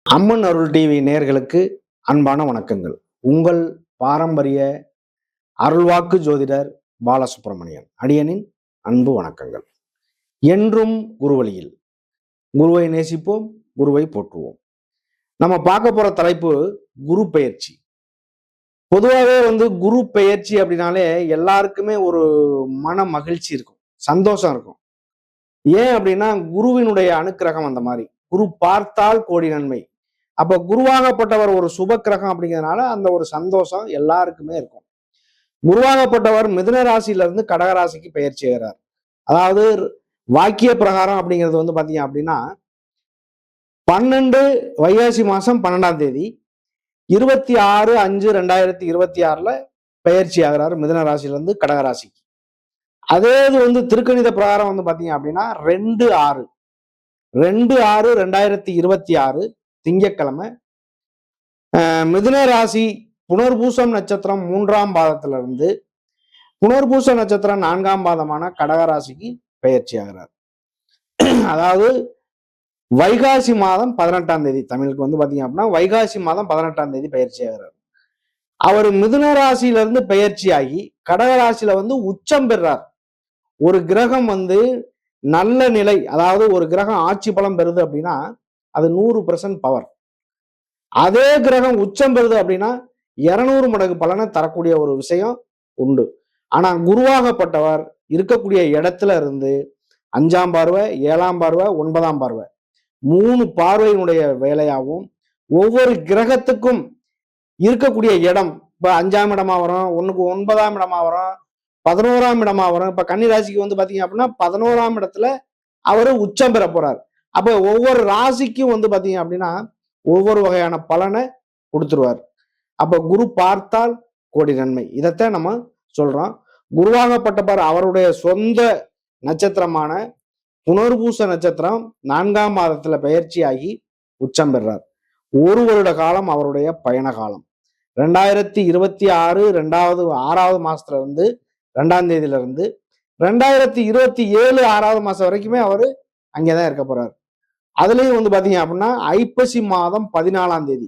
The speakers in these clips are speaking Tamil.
அம்மன் அருள் டிவி நேயர்களுக்கு அன்பான வணக்கங்கள். உங்கள் பாரம்பரிய அருள்வாக்கு ஜோதிடர் பாலசுப்ரமணியன் அடியனின் அன்பு வணக்கங்கள். என்றும் குருவழியில் குருவை நேசிப்போம், குருவை போற்றுவோம். நம்ம பார்க்க போற தலைப்பு குரு பெயர்ச்சி. பொதுவாகவே குரு பெயர்ச்சி அப்படின்னாலே எல்லாருக்குமே ஒரு மன மகிழ்ச்சி இருக்கும், சந்தோஷம் இருக்கும். ஏன் அப்படின்னா குருவினுடைய அனுக்கிரகம் அந்த மாதிரி. குரு பார்த்தால் கோடி நன்மை. அப்ப குருவாகப்பட்டவர் ஒரு சுப கிரகம் அப்படிங்கிறதுனால அந்த ஒரு சந்தோஷம் எல்லாருக்குமே இருக்கும். குருவாகப்பட்டவர் மிதுன ராசியில இருந்து கடக ராசிக்கு பெயர்ச்சி செய்கிறார். அதாவது வாக்கிய பிரகாரம் அப்படிங்கிறது பாத்தீங்க அப்படின்னா 12 வைகாசி மாசம் 12ஆம் தேதி 26/5/2026 பெயர்ச்சி ஆகிறார் மிதுன ராசியில இருந்து கடக ராசிக்கு. அதே இது திருக்கணித பிரகாரம் பாத்தீங்க அப்படின்னா 2/6/2026 திங்கட்கிழமை மிதுன ராசி புனர்பூசம் நட்சத்திரம் 3ஆம் பாதத்துல இருந்து புனர்பூச நட்சத்திரம் 4ஆம் பாதமான கடகராசிக்கு பெயர்ச்சி ஆகிறார். அதாவது வைகாசி மாதம் 18ஆம் தேதி, தமிழுக்கு பாத்தீங்க அப்படின்னா வைகாசி மாதம் 18ஆம் தேதி பயிற்சி ஆகிறார். அவர் மிதுன ராசியில இருந்து பெயர்ச்சி ஆகி கடகராசியில உச்சம் பெறார். ஒரு கிரகம் நல்ல நிலை, அதாவது ஒரு கிரகம் ஆட்சி பலம் பெறுது அப்படின்னா அது 100% பவர். அதே கிரகம் உச்சம் பெறுது அப்படின்னா 200 மடங்கு பலனை தரக்கூடிய ஒரு விஷயம் உண்டு. ஆனா குருவாகப்பட்டவர் இருக்கக்கூடிய இடத்துல இருந்து 5ஆம் பார்வை, 7ஆம் பார்வை, 9ஆம் பார்வை 3 பார்வையினுடைய வேலையாகவும் ஒவ்வொரு கிரகத்துக்கும் இருக்கக்கூடிய இடம், இப்ப 5ஆம் இடமா வரும், 9ஆம் இடமா வரும், 11ஆம் இடமா வரும். இப்ப கன்னி ராசிக்கு பாத்தீங்க அப்படின்னா 11ஆம் இடத்துல அவரு உச்சம் பெற போறார். அப்ப ஒவ்வொரு ராசிக்கும் பாத்தீங்க அப்படின்னா ஒவ்வொரு வகையான பலனை கொடுத்துருவார். அப்ப குரு பார்த்தால் கோடி நன்மை. இதைத்தான் நம்ம சொல்றோம். குருவாகப்பட்டவர் அவருடைய சொந்த நட்சத்திரமான புனர்பூச நட்சத்திரம் 4ஆம் மாதத்துல பெயர்ச்சியாகி உச்சம் பெறார். 1 வருட காலம் அவருடைய பயண காலம். 2026 6ஆவது மாசத்துல இருந்து 2ஆம் தேதியில இருந்து 2027 6ஆவது மாசம் வரைக்குமே அவரு அங்கேதான் இருக்க போறாரு. அதுலயும் பாத்தீங்க அப்படின்னா ஐப்பசி மாதம் 14ஆம் தேதி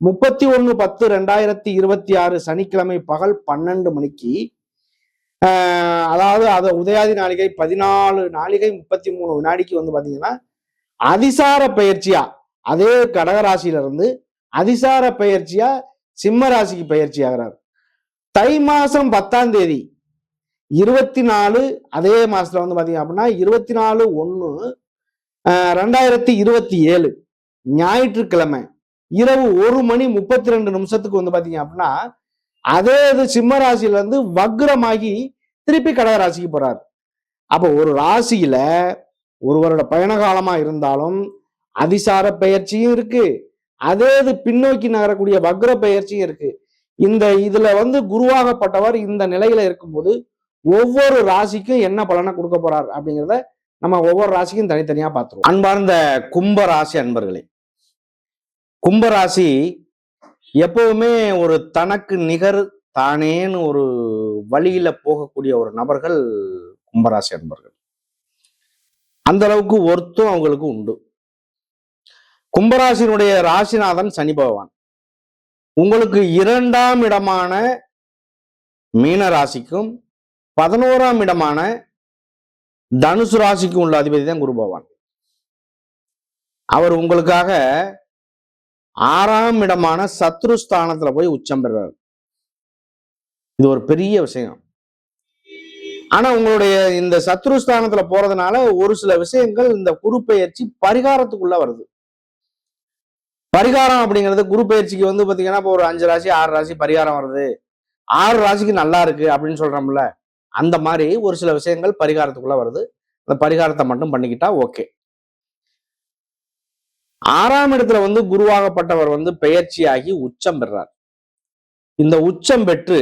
31/10/2026 சனிக்கிழமை பகல் 12 மணிக்கு, அதாவது அது உதயாதி நாளிகை 14:33 பாத்தீங்கன்னா அதிசார பயிற்சியா அதே கடகராசியில இருந்து அதிசார பயிற்சியா சிம்ம ராசிக்கு பயிற்சி ஆகிறார். தை மாசம் 10ஆம் தேதி 24 அதே மாசத்துல பாத்தீங்க அப்படின்னா 24/1/2027 ஞாயிற்றுக்கிழமை இரவு 1:32 பாத்தீங்க அப்படின்னா அதே இது சிம்ம ராசியில இருந்து வக்ரமாகி திருப்பி கடக ராசிக்கு போறார். அப்போ ஒரு ராசியில ஒரு வருட பயண காலமா இருந்தாலும் அதிசார பயிற்சியும் இருக்கு, அதே இது பின்னோக்கி நகரக்கூடிய வக்ர பயிற்சியும் இருக்கு. இதுல குருவாகப்பட்டவர் இந்த நிலையில இருக்கும்போது ஒவ்வொரு ராசிக்கும் என்ன பலனை கொடுக்க போறார் அப்படிங்கிறத நம்ம ஒவ்வொரு ராசிக்கும் தனித்தனியா பார்த்துருவோம். அன்பார்ந்த கும்பராசி அன்பர்களே, கும்பராசி எப்பவுமே ஒரு தனக்கு நிகர் தானேன்னு ஒரு வழியில போகக்கூடிய ஒரு நபர்கள் கும்பராசி அன்பர்கள். அந்த அளவுக்கு ஒருத்தம் அவங்களுக்கு உண்டு. கும்பராசினுடைய ராசிநாதன் சனி பகவான் உங்களுக்கு 2ஆம் இடமான மீன ராசிக்கும் 11ஆம் இடமான தனுசு ராசிக்கும் உள்ள அதிபதி தான் குரு பகவான். அவர் உங்களுக்காக 6ஆம் இடமான சத்ருஸ்தானத்துல போய் உச்சம் பெறார். இது ஒரு பெரிய விஷயம். ஆனா உங்களுடைய இந்த சத்ருஸ்தானத்துல போறதுனால ஒரு சில விஷயங்கள் இந்த குரு பெயர்ச்சி பரிகாரத்துக்குள்ள வருது. பரிகாரம் அப்படிங்கிறது குரு பெயர்ச்சிக்கு பாத்தீங்கன்னா இப்போ ஒரு 5 ராசி 6 ராசி பரிகாரம் வருது, 6 ராசிக்கு நல்லா இருக்கு அப்படின்னு சொல்றோம்ல, அந்த மாதிரி ஒரு சில விஷயங்கள் பரிகாரத்துக்குள்ள வருது. அந்த பரிகாரத்தை மட்டும் பண்ணிக்கிட்டா ஓகே. 6ஆம் இடத்துல குருவாகப்பட்டவர் பெயர்ச்சியாகி உச்சம் பெறார். இந்த உச்சம் பெற்று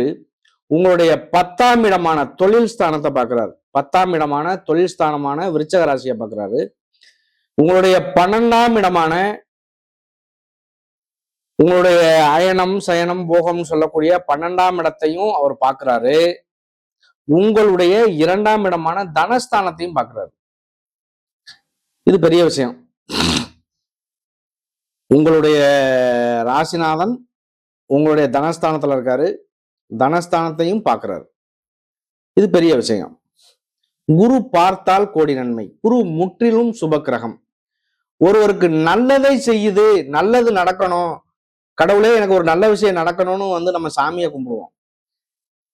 உங்களுடைய 10ஆம் இடமான தொழில் ஸ்தானத்தை பார்க்கிறார். 10ஆம் இடமான தொழில் ஸ்தானமான விருச்சக ராசியை பார்க்கிறாரு. உங்களுடைய 12ஆம் இடமான உங்களுடைய அயனம் சயனம் போகம் சொல்லக்கூடிய 12ஆம் இடத்தையும் அவர் பார்க்கிறாரு. உங்களுடைய 2ஆம் இடமான தனஸ்தானத்தையும் பார்க்கிறாரு. இது பெரிய விஷயம். உங்களுடைய ராசிநாதன் உங்களுடைய தனஸ்தானத்துல இருக்காரு, தனஸ்தானத்தையும் பார்க்கிறாரு. இது பெரிய விஷயம். குரு பார்த்தால் கோடி நன்மை. குரு முற்றிலும் சுபக்கிரகம். ஒருவருக்கு நல்லதை செய்யுது, நல்லது நடக்கணும், கடவுளே எனக்கு ஒரு நல்ல விஷயம் நடக்கணும்னு வந்து நம்ம சாமியை கும்பிடுவோம்.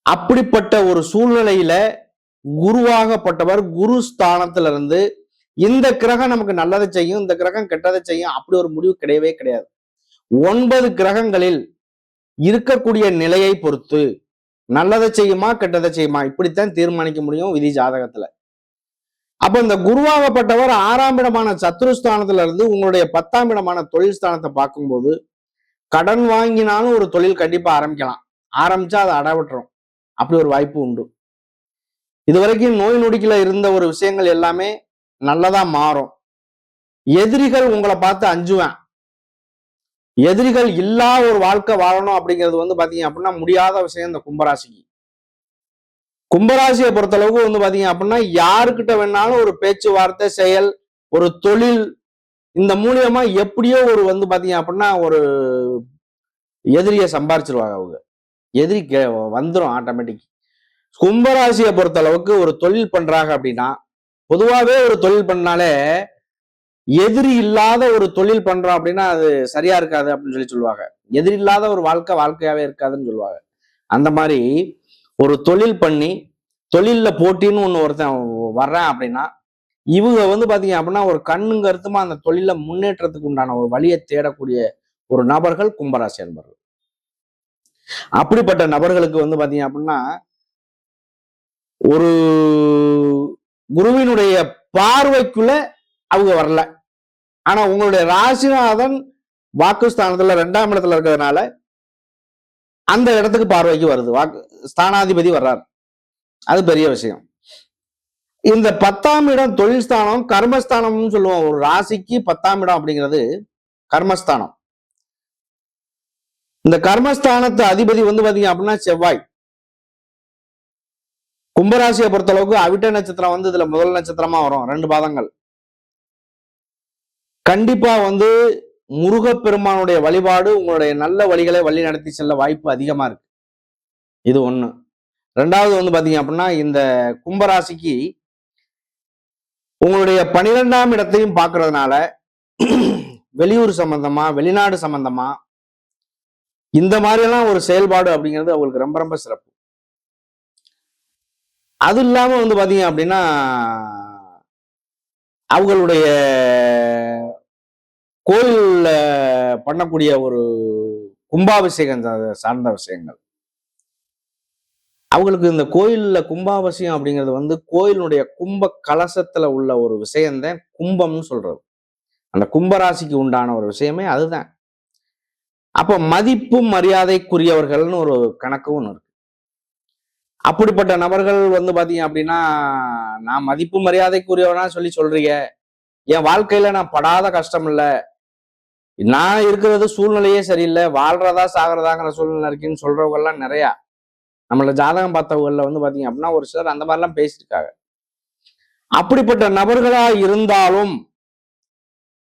அப்படிப்பட்ட ஒரு சூழ்நிலையில குருவாகப்பட்டவர் குரு ஸ்தானத்துல இருந்து இந்த கிரகம் நமக்கு நல்லதை செய்யும், இந்த கிரகம் கெட்டதை செய்யும், அப்படி ஒரு முடிவு கிடையவே கிடையாது. 9 கிரகங்களில் இருக்கக்கூடிய நிலையை பொறுத்து நல்லதை செய்யுமா கெட்டதை செய்யுமா இப்படித்தான் தீர்மானிக்க முடியும் விதி ஜாதகத்துல. அப்ப இந்த குருவாகப்பட்டவர் 6ஆம் இடமான சத்ருஸ்தானத்துல இருந்து உங்களுடைய 10ஆம் இடமான தொழில் ஸ்தானத்தை பார்க்கும்போது கடன் வாங்கினாலும் ஒரு தொழில் கண்டிப்பா ஆரம்பிக்கலாம். ஆரம்பிச்சா அதை அடவிட்டுரும். அப்படி ஒரு வாய்ப்பு உண்டு. இதுவரைக்கும் நோய் நொடிக்கல இருந்த ஒரு விஷயங்கள் எல்லாமே நல்லதா மாறும். எதிரிகள் உங்களை பார்த்து அஞ்சுவேன். எதிரிகள் இல்லா ஒரு வாழ்க்கை வாழணும் அப்படிங்கிறது வந்து பாத்தீங்க அப்படின்னா முடியாத விஷயம் இந்த கும்பராசிக்கு. கும்பராசியை பொறுத்தளவுக்கு வந்து பாத்தீங்க அப்படின்னா யாருக்கிட்ட வேணாலும் ஒரு பேச்சுவார்த்தை, செயல், ஒரு தொழில், இந்த மூலியமா எப்படியோ ஒரு வந்து பாத்தீங்க அப்படின்னா ஒரு எதிரியை சம்பாரிச்சிருவாங்க. அவங்க எதிரி வந்துடும் ஆட்டோமேட்டிக். கும்பராசியை பொறுத்த அளவுக்கு ஒரு தொழில் பண்றாங்க அப்படின்னா, பொதுவாகவே ஒரு தொழில் பண்ணாலே எதிரி இல்லாத ஒரு தொழில் பண்றோம் அப்படின்னா அது சரியா இருக்காது அப்படின்னு சொல்லுவாங்க. எதிரி இல்லாத ஒரு வாழ்க்கையாவே இருக்காதுன்னு சொல்லுவாங்க. அந்த மாதிரி ஒரு தொழில் பண்ணி தொழில்ல போட்டின்னு ஒண்ணு ஒருத்தன் வர்றேன் அப்படின்னா இவங்க வந்து பாத்தீங்க அப்படின்னா ஒரு கண்ணுங்க அர்த்தமா அந்த தொழில முன்னேற்றத்துக்கு உண்டான ஒரு வழியை தேடக்கூடிய ஒரு நபர்கள் கும்பராசி என்பர்கள். அப்படிப்பட்ட நபர்களுக்கு வந்து பாத்தீங்க அப்படின்னா ஒரு குருவினுடைய பார்வைக்குள்ள அவங்க வரல. ஆனா உங்களுடைய ராசிநாதன் வாக்குஸ்தானத்துல 2ஆம் இடத்துல இருக்கிறதுனால அந்த இடத்துக்கு பார்வைக்கு வருது. ஸ்தானாதிபதி வர்றார். அது பெரிய விஷயம். இந்த 10ஆம் இடம் தொழில் ஸ்தானம், கர்மஸ்தானம்னு சொல்லுவோம். ஒரு ராசிக்கு 10ஆம் இடம் அப்படிங்கிறது கர்மஸ்தானம். இந்த கர்மஸ்தானத்து அதிபதி வந்து பாத்தீங்க அப்படின்னா செவ்வாய். கும்பராசியை பொறுத்த அளவுக்கு அவிட்ட நட்சத்திரம் வந்து இதுல முதல் நட்சத்திரமா வரும். 2 பாதங்கள். கண்டிப்பா வந்து முருகப்பெருமானுடைய வழிபாடு உங்களுடைய நல்ல வழிகளை வழி நடத்தி செல்ல வாய்ப்பு அதிகமா இருக்கு. இது ஒண்ணு. 2வது வந்து பாத்தீங்க அப்படின்னா இந்த கும்பராசிக்கு உங்களுடைய 12ஆம் இடத்தையும் பார்க்கறதுனால வெளியூர் சம்பந்தமா, வெளிநாடு சம்பந்தமா இந்த மாதிரி எல்லாம் ஒரு செயல்பாடு அப்படிங்கிறது அவங்களுக்கு ரொம்ப ரொம்ப சிறப்பு. அது இல்லாம வந்து பாத்தீங்க அப்படின்னா அவங்களுடைய கோயில்ல பண்ணக்கூடிய ஒரு கும்பாபிஷேகம் சார்ந்த விஷயங்கள், அவங்களுக்கு இந்த கோயில்ல கும்பாபிஷேகம் அப்படிங்கிறது வந்து கோயிலுடைய கும்ப கலசத்துல உள்ள ஒரு விஷயம்தான் கும்பம்னு சொல்றது. அந்த கும்பராசிக்கு உண்டான ஒரு விஷயமே அதுதான். அப்ப மதிப்பு மரியாதைக்குரியவர்கள்னு ஒரு கணக்கு ஒன்று இருக்கு. அப்படிப்பட்ட நபர்கள் வந்து பாத்தீங்க அப்படின்னா நான் மதிப்பு மரியாதைக்குரியவனா சொல்றீங்க, என் வாழ்க்கையில நான் படாத கஷ்டம் இல்லை, நான் இருக்கிறது சூழ்நிலையே சரியில்லை, வாழ்றதா சாகிறதாங்கிற சூழ்நிலை இருக்குன்னு சொல்றவங்க எல்லாம் நிறையா நம்மள ஜாதகம் பார்த்தவங்கள்ல வந்து பாத்தீங்க அப்படின்னா ஒரு சிலர் அந்த மாதிரிலாம் பேசியிருக்காங்க. அப்படிப்பட்ட நபர்களா இருந்தாலும்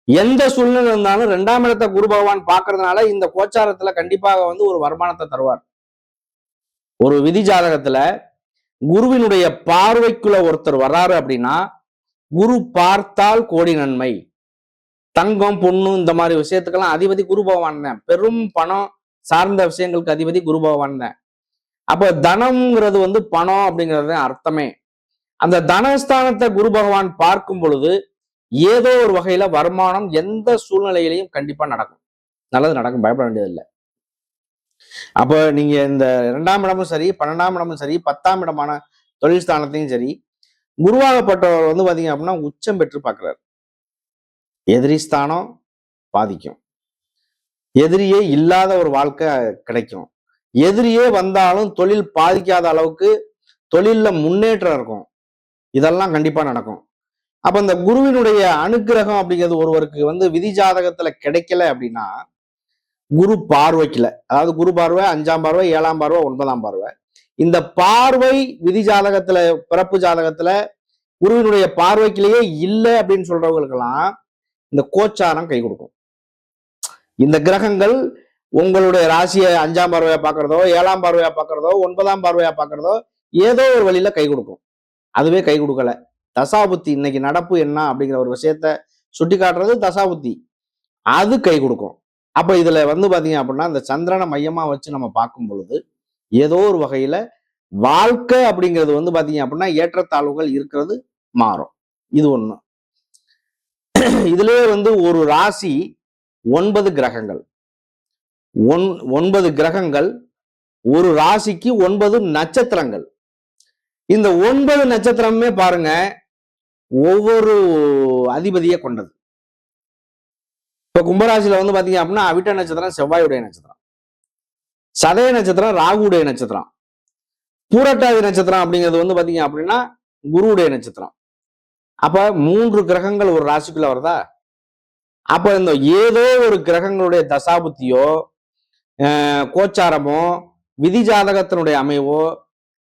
எந்த சூழ்நிலை இருந்தாலும் 2ஆம் இடத்தை குரு பகவான் பார்க்கறதுனால இந்த கோச்சாரத்துல கண்டிப்பாக வந்து ஒரு வருமானத்தை தருவார். ஒரு விதி ஜாதகத்துல குருவினுடைய பார்வைக்குள்ள ஒருத்தர் வர்றாரு அப்படின்னா குரு பார்த்தால் கோடி நன்மை. தங்கம், பொண்ணு இந்த மாதிரி விஷயத்துக்கெல்லாம் அதிபதி குரு பகவான் தான். பெரும் பணம் சார்ந்த விஷயங்களுக்கு அதிபதி குரு பகவான் தான். அப்ப தனம்ங்கிறது வந்து பணம் அப்படிங்கிறது அர்த்தமே. அந்த தனஸ்தானத்தை குரு பகவான் பார்க்கும் பொழுது ஏதோ ஒரு வகையில வருமானம் எந்த சூழ்நிலையிலையும் கண்டிப்பா நடக்கும். நல்லது நடக்கும், பயப்பட வேண்டியதில்லை. அப்ப நீங்க இந்த 2ஆம் இடமும் சரி, 12ஆம் இடமும் சரி, 10ஆம் இடமான தொழில் ஸ்தானத்தையும் சரி குருவாகப்பட்டவர் வந்து பாத்தீங்க அப்படின்னா உச்சம் பெற்று பார்க்கிறார். எதிரி ஸ்தானம் பாதிக்கும். எதிரியே இல்லாத ஒரு வாழ்க்கை கிடைக்கும். எதிரியே வந்தாலும் தொழில் பாதிக்காத அளவுக்கு தொழில்ல முன்னேற்றம் இருக்கும். இதெல்லாம் கண்டிப்பா நடக்கும். அப்ப இந்த குருவினுடைய அனுக்கிரகம் அப்படிங்கிறது ஒருவருக்கு வந்து விதி ஜாதகத்துல கிடைக்கல அப்படின்னா குரு பார்வைக்கல, அதாவது குரு பார்வை 5ஆம் பார்வை, 7ஆம் பார்வை, 9ஆம் பார்வை, இந்த பார்வை விதி ஜாதகத்துல பிறப்பு ஜாதகத்துல குருவினுடைய பார்வைக்கிலேயே இல்லை அப்படின்னு சொல்றவங்களுக்கெல்லாம் இந்த கோச்சாரம் கை கொடுக்கும். இந்த கிரகங்கள் உங்களுடைய ராசியை 5ஆம் பார்வையா பார்க்கறதோ, 7ஆம் பார்வையா பார்க்கறதோ, 9ஆம் பார்வையா பார்க்கறதோ ஏதோ ஒரு வழியில கை கொடுக்கும். அதுவே கை கொடுக்கல. தசாபுத்தி இன்னைக்கு நடப்பு என்ன அப்படிங்கிற ஒரு விஷயத்த சுட்டி காட்டுறது தசாபுத்தி. அது கை கொடுக்கும். அப்ப இதுல பாத்தீங்க அப்படின்னா இந்த சந்திரனை மையமா வச்சு நம்ம பார்க்கும் பொழுது ஏதோ ஒரு வகையில வாழ்க்கை அப்படிங்கிறது பாத்தீங்க அப்படின்னா ஏற்றத்தாழ்வுகள் இருக்கிறது மாறும். இது ஒண்ணு. இதுலயே ஒரு ராசி 9 கிரகங்கள். 9 கிரகங்கள், ஒரு ராசிக்கு 9 நட்சத்திரங்கள். இந்த 9 நட்சத்திரமே பாருங்க ஒவ்வொரு அதிபதியை கொண்டது. இப்ப கும்பராசியில பாத்தீங்க அப்படின்னா அவிட்ட நட்சத்திரம் செவ்வாயுடைய நட்சத்திரம், சதய நட்சத்திரம் ராகுடைய நட்சத்திரம், பூரட்டாதி நட்சத்திரம் அப்படிங்கிறது பாத்தீங்க அப்படின்னா குருவுடைய நட்சத்திரம். அப்ப 3 கிரகங்கள் ஒரு ராசிக்குள்ள வருதா? அப்ப இந்த ஏதோ ஒரு கிரகங்களுடைய தசாபுத்தியோ கோச்சாரமோ விதி ஜாதகத்தினுடைய அமைவோ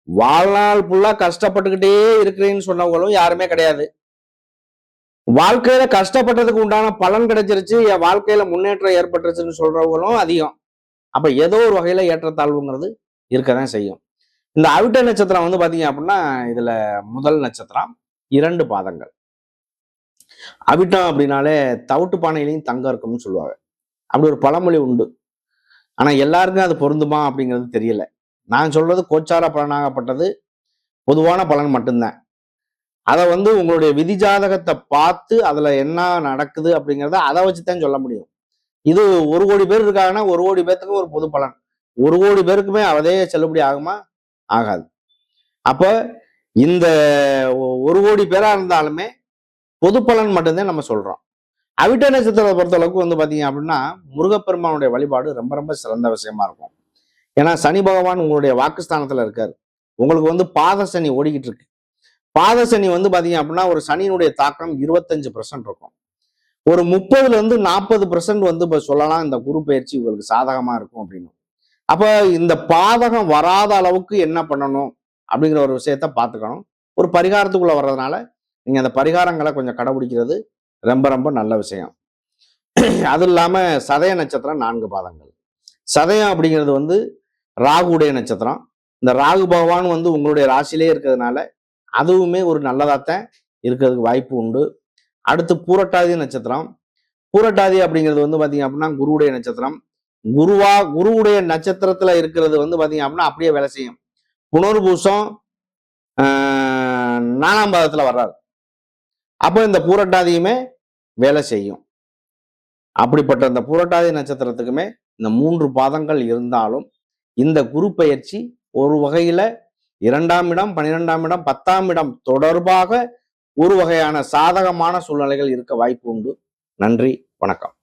வாழ்நாள் ஃபுல்லா கஷ்டப்பட்டுக்கிட்டே இருக்கிறேன்னு சொன்னவங்களும் யாருமே கிடையாது. வாழ்க்கையில கஷ்டப்பட்டதுக்கு உண்டான பலன் கிடைச்சிருச்சு, என் வாழ்க்கையில முன்னேற்றம் ஏற்பட்டுருச்சுன்னு சொல்றவங்களும் அதிகம். அப்ப ஏதோ ஒரு வகையில ஏற்றத்தாழ்வுங்கிறது இருக்கதான் செய்யும். இந்த அவிட்ட நட்சத்திரம் பாத்தீங்க அப்படின்னா இதுல முதல் நட்சத்திரம் 2 பாதங்கள். அவிட்டம் அப்படின்னாலே தவிட்டு பானையிலையும் தங்கம் இருக்கும்னு சொல்லுவாங்க. அப்படி ஒரு பழமொழி உண்டு. ஆனா எல்லாருக்கும் அது பொருந்துமா அப்படிங்கிறது தெரியல. நான் சொல்றது கோச்சார பலனாகப்பட்டது பொதுவான பலன் மட்டும்தான். அதை உங்களுடைய விதி ஜாதகத்தை பார்த்து அதுல என்ன நடக்குது அப்படிங்கிறத அதை வச்சுதான் சொல்ல முடியும். இது 1 கோடி பேர் இருக்காங்கன்னா 1 கோடி பேர்த்துக்கும் ஒரு பொது பலன். 1 கோடி பேருக்குமே அதே செல்லுபடி ஆகுமா? ஆகாது. அப்ப இந்த 1 கோடி பேரா இருந்தாலுமே பொது பலன் மட்டும்தான் நம்ம சொல்றோம். அவிட்ட நட்சத்திரத்தை பொறுத்த அளவுக்கு பாத்தீங்க அப்படின்னா முருகப்பெருமானுடைய வழிபாடு ரொம்ப ரொம்ப சிறந்த விஷயமா இருக்கும். ஏன்னா சனி பகவான் உங்களுடைய வாக்குஸ்தானத்துல இருக்காரு. உங்களுக்கு பாத சனி ஓடிக்கிட்டு இருக்கு. பாத சனி பாத்தீங்க அப்படின்னா ஒரு சனியினுடைய தாக்கம் 25% இருக்கும். ஒரு 30% இப்ப சொல்லலாம் இந்த குரு பயிற்சி உங்களுக்கு சாதகமா இருக்கும் அப்படின்னு. அப்ப இந்த பாதகம் வராத அளவுக்கு என்ன பண்ணணும் அப்படிங்கிற ஒரு விஷயத்த பார்த்துக்கணும். ஒரு பரிகாரத்துக்குள்ள வர்றதுனால நீங்க அந்த பரிகாரங்களை கொஞ்சம் கடைபிடிக்கிறது ரொம்ப ரொம்ப நல்ல விஷயம். அது இல்லாம சதய நட்சத்திரம் 4 பாதங்கள். சதயம் அப்படிங்கிறது ராகுடைய நட்சத்திரம். இந்த ராகு பகவான் உங்களுடைய ராசியிலே இருக்கிறதுனால அதுவுமே ஒரு நல்லதாத்தான் இருக்கிறதுக்கு வாய்ப்பு உண்டு. அடுத்து பூரட்டாதி நட்சத்திரம். பூரட்டாதி அப்படிங்கிறது பாத்தீங்க அப்படின்னா குருவுடைய நட்சத்திரம். குருவுடைய நட்சத்திரத்துல இருக்கிறது பாத்தீங்க அப்படின்னா அப்படியே வேலை செய்யும். புனர்பூசம் 4ஆம் பாதத்துல வர்றாரு. அப்போ இந்த பூரட்டாதியுமே வேலை செய்யும். அப்படிப்பட்ட இந்த பூரட்டாதி நட்சத்திரத்துக்குமே இந்த 3 பாதங்கள் இருந்தாலும் இந்த குரு பயிற்சி ஒரு வகையில 2ஆம் இடம், 12ஆம் இடம், 10ஆம் இடம் தொடர்பாக ஒரு வகையான சாதகமான சூழ்நிலைகள் இருக்க வாய்ப்பு உண்டு. நன்றி, வணக்கம்.